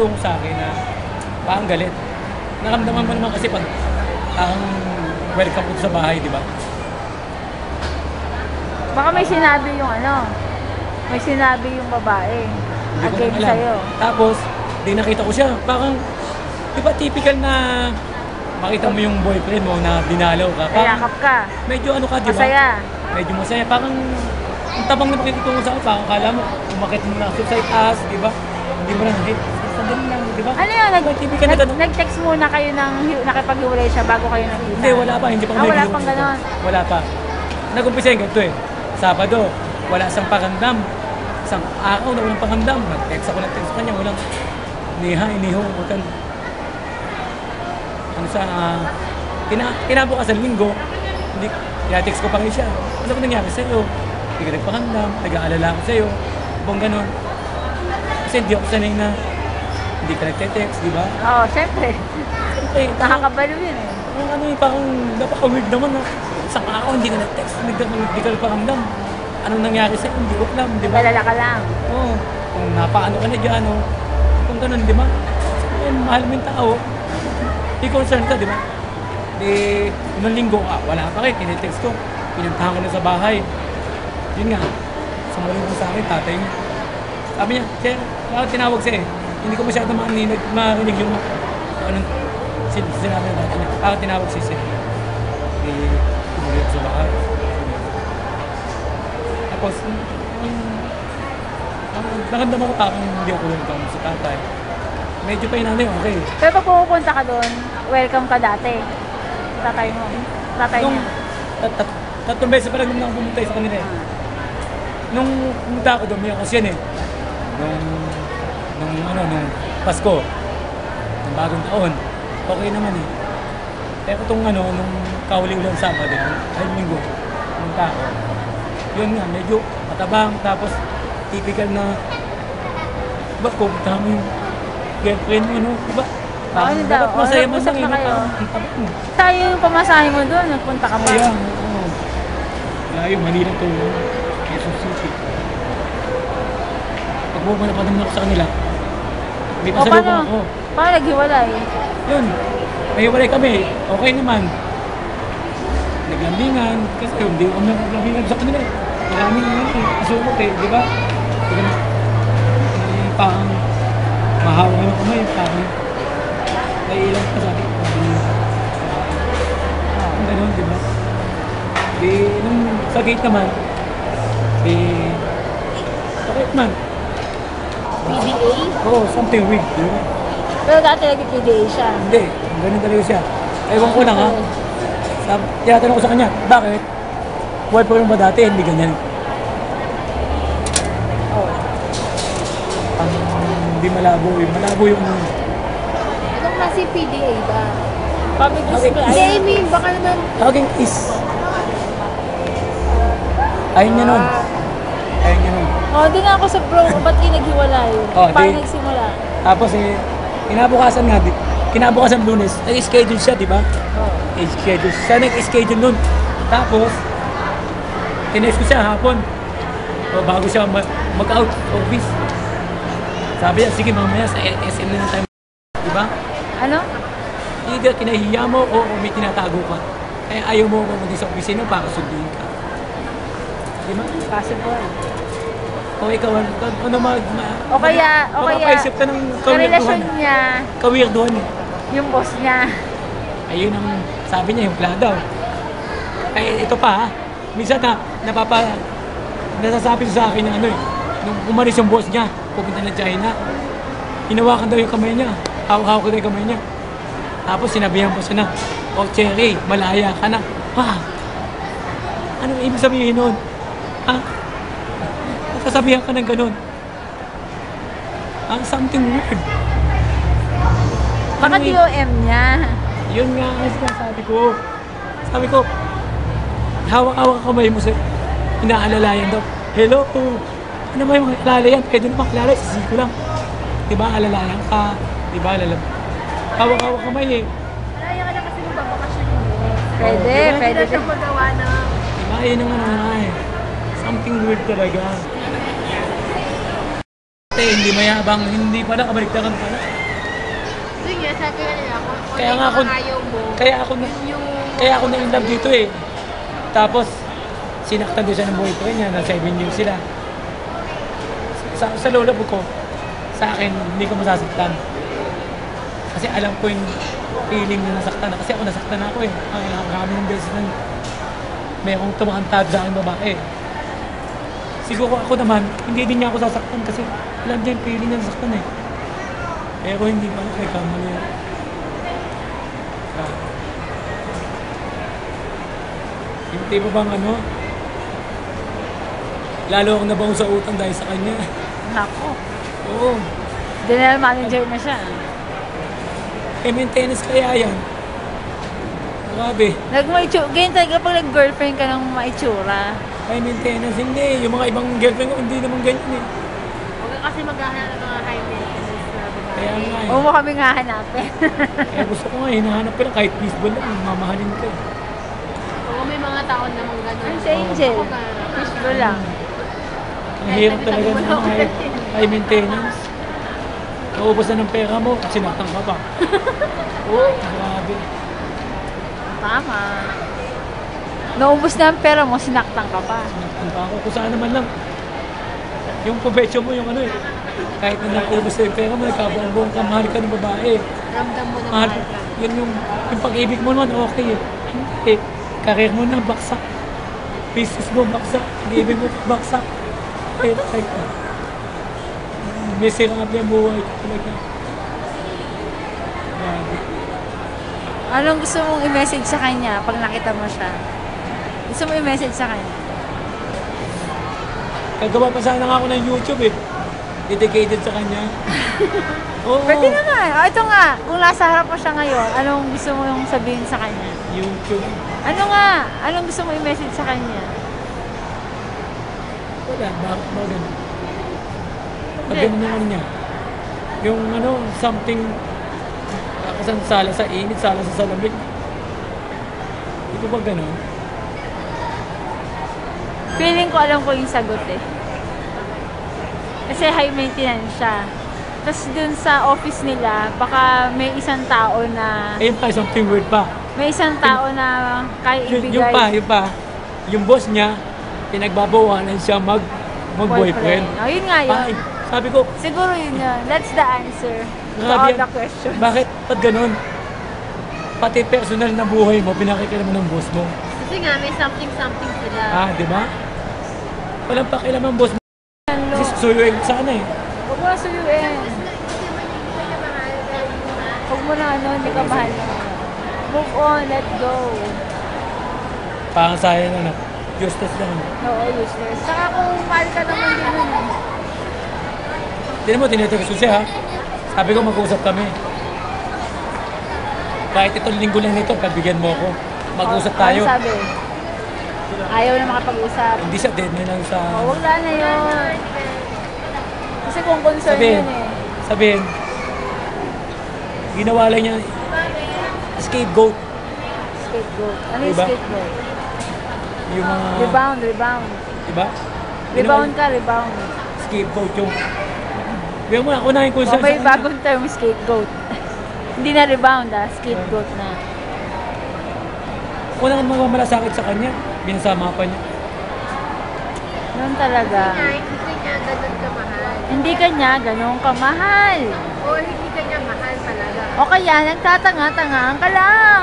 nakikitungo sa akin na parang galit. Naramdaman mo naman kasi pag parang welcome ko sa bahay, di ba? Baka may sinabi yung ano, may sinabi yung babae Hindi ko against na alam. sa'yo. Tapos, di nakita ko siya. Parang, di ba typical na makita mo yung boyfriend mo na dinalaw ka. Parang, Kayakap ka. medyo ano ka, di ba? Masaya. Medyo masaya. Parang, ang tabang na makikitungo sa akin. Parang kala mo, umakit mo na sa taas, di ba? Hindi mo na, hey, sandali lang, di ba? Ano yun? Typical na ganun. Nag-text muna kayo ng nakipag-iwalay siya bago kayo nagkita? Hindi, wala pa. Hindi pa kami wala nag-iwan pang dito. ganon. Wala pa. Nag-umpisa yung ganito eh. Sabado, wala siyang pakiramdam. Isang araw na walang pakiramdam. Nag-text ako sa kanya. Walang iniho. Ano sa, kinabukasan linggo, hindi, text ko pa rin siya. Ano ba nangyari sa'yo? Hindi ka nagpakiramdam, nag-aalala ako sa'yo. Bang ganon. Kasi hindi ako sanay na hindi ka nagte-text, di ba? Oo, syempre. Eh, Nakakabalo yun eh. ano yung parang napaka-weird naman na isang araw hindi ka nag-text, hindi ka nagparamdam. Anong nangyari sa'yo? Hindi ko alam, di ba? Nag-alala ka lang. Oo. Kung napaano ka na dyan, o kung ganun, di ba? Mahal mo yung tao, di concern ka, di ba? Di, unang linggo, wala pa kayo, tinitext ko. Pinuntahan ko na sa bahay. Yun nga, sumaling ko sa akin, tatay niya. Sabi niya, sir, tinawag siya eh. Hindi ko masyadong marinig yung anong sinabi ng tatay niya. Tinawag siya. Tumulit sa bahay. Tapos, nakandam ako parang hindi ako welcome sa tatay. Medyo pa inanay, okay. Pero pag pumupunta ka doon, welcome ka dati. Tatay mo. Tatay Nung niya. tatlong beses pa lang naman ako pumunta sa kanila eh. Nung pumunta ako doon, may okasyon eh. Nung Pasko, ng bagong taon, okay naman eh. Pero itong nung kahuli-ulang Sabado, ay linggo, pumunta ako. Yun nga, medyo matabang, tapos typical na, diba, pupunta mo yung girlfriend mo, no? Diba? Ano daw? Dapat masaya man Nag-usap lang, na kayo. ang tabang. Tayo yung pamasahe mo doon, nagpunta ka pa. Kaya, oo. Layo, Manila to, Quezon City. Pag pumunta pa naman ako sa kanila, may pasalubong ako. Paano naghiwalay? Yun, may walay kami, okay naman. Naglambingan, kasi hindi ko kami naglambingan sa kanila eh. Maraming isumot eh, di ba? Parang mahawa naman kami, parang naiilang pa sa akin. Ganun, di ba? Di, nung sa gate naman, di, okay man. PDA? Oo, something weird, di ba? Pero dati nag-PDA siya. Hindi, ganun talaga siya. Ewan ko lang ha. Tinatanong ko sa kanya, bakit? Boyfriend mo ba dati? Hindi ganyan. Oh. Hindi malabo eh. Malabo yung Anong klase PDA ba? Public display. Hindi, I mean, baka naman... tawaging kiss. Ayun niya nun. Ayun niya nun. Oh, di nga ako sa bro, ba't kayo naghiwalay? Oh, Paano di- nagsimula? Tapos kinabukasan nga, kinabukasan Lunes, nag-schedule siya, di ba? Oh. Schedule. Siya nag-schedule nun. Tapos, tinext ko siya hapon. O, bago siya mag-out office. Sabi niya, sige mamaya sa SM na tayo. Di ba? Ano? Either kinahiya mo o may tinatago ka. Kaya ayaw mo pumunta sa opisina para sunduin ka. Di ba? Possible. O ikaw, ano O kaya, makapaisip ka ng karelasyon niya, kawirduhan. yung boss niya. Ayun ang sabi niya, yung pala daw. Ay, ito pa ha. Minsan nasasabi sa akin na nung umalis yung boss niya, pupunta na China, hinawakan daw yung kamay niya. Hawak-hawak daw yung kamay niya. Tapos sinabihan po siya na, oh Cherry, malaya ka na. Ha? Anong ibig sabihin nun? Ha? Sasabihan ka ng ganun. Something weird. Baka Anong DOM niya. Yun nga ang sinasabi ko. Sabi ko, hawak-hawak ang kamay mo sa inaalalayan daw. Hello, ano ba yung mga alalayan? Pwede naman kilala, sisiko lang. Diba, alalayan ka. Diba, hawak-hawak kamay eh. Kaya ka na kasi magbabakasyon yun. Pwede, Diba? pwede. Hindi na siya magawa na... Diba, yun ang ano nga eh. Something weird talaga. Hindi mayabang, hindi pala, kabaliktaran pala. Yun nga, sabi ka nila ako. Kaya nga ako, ayaw mo. Yung... kaya ako na-inlove dito eh. Tapos, sinaktan doon siya ng boyfriend niya, na 7 years sila. Sa lola ko, sa akin, hindi ko masasaktan. Kasi alam ko yung feeling na nasaktan na. Kasi ako nasaktan ako eh. Ang marami ng beses na may akong tumakantado sa aking babae. Siguro ako naman, hindi din niya ako sasaktan kasi alam niya yung feeling na nasaktan eh. Pero hindi pa ako kamali. Hindi pa bang ano? Lalo akong nabaw sa utang dahil sa kanya. Nako. Oo. General manager na siya. Eh, maintenance kaya yan. Grabe. Ganyan talaga pag nag-girlfriend ka ng maitsura. Ay, maintenance. Hindi. Yung mga ibang girlfriend ko, hindi naman ganyan eh. Huwag ka kasi maghahanap ng mga high maintenance na babae. Kaya nga eh. Huwag mo kaming hahanapin. Kaya gusto ko nga, hinahanap ko lang kahit fishball lang, mamahalin ka eh. Oo, may mga taon namang gano'n. Ay, si Angel. Ako ba? Fishbowl lang. Ang hirap talaga ng mga high maintenance. Naubos na ng pera mo, sinaktan ka pa. Oo, grabe. Tama. Naubos na ang pera mo, sinaktan ka pa. Sinaktan pa ako. Kung saan naman lang. Yung probetsyo mo, yung ano eh. Kahit na naubos na yung pera mo, nagkabuong ka, mahal ka ng babae. Ramdam mo na Mahal, mahal ka. yun yung pag-ibig mo naman, okay eh. Eh, karir mo na, baksak. Business mo, baksak. Pag-ibig mo, baksak. Eh, kahit na. May sirap yung buhay ko talaga. Grabe. Anong gusto mong i-message sa kanya pag nakita mo siya? Gusto mo i-message sa kanya? Kagawa pa sana nga ako ng YouTube eh. Dedicated sa kanya. Oo. Pwede naman. Ito nga, kung nasa harap mo siya ngayon, anong gusto mo yung sabihin sa kanya? YouTube. Ano nga? Anong gusto mo i-message sa kanya? Wala, bakit ba ganun? Pag ganun yung ano niya. Yung ano, something kasan sala sa init, sala sa salamig. Ito ba ganun? Feeling ko alam ko yung sagot eh. Kasi high maintenance siya. Tapos dun sa office nila, baka may isang tao na... Ayun pa, something weird pa. May isang tao na kaya ibigay... Yung pa. Yung boss niya, pinagbabawalan siya mag-boyfriend. Oh, yun nga yun. Ay, sabi ko, Siguro yun yun. That's the answer to grabe all yan. the questions. Bakit? Ba't ganun? Pati personal na buhay mo, pinakikilama ng boss mo. Kasi nga, may something sila. Ah, di ba? Walang pakialam ang boss mo. Hello. Kasi suyuin sana eh. Huwag mo na suyuin. Huwag mo na hindi ka mahal na. Move on, let go. Parang sayang na. Useless lang. Oo, useless. Saka kung mahal ka naman din nun. Hindi mo, tinitext ko siya ha. Sabi ko mag-uusap kami. Kahit itong linggo lang nito, pagbigyan mo ako. Mag-usap tayo. Ano sabi? Ayaw na makapag-usap. Hindi siya deadline lang sa... Wag na yun. Kasi kung concern Sabihin, yun eh. sabihin, ginawa lang niya scapegoat. Scapegoat. Ano yung Diba? scapegoat? Yung mga... Rebound. Diba? Rebound ka, rebound. Scapegoat yung... Bigyan mo na, unahin ko O, sa... may bagong term, scapegoat. Hindi na rebound scapegoat na. Unang magmamalasakit sa kanya, binasama pa niya. Noon talaga. Hindi niya ganun kamahal. Hindi ka niya ganun kamahal. O hindi ka niya mahal talaga. O kaya, nagtatanga-tangaan ka lang.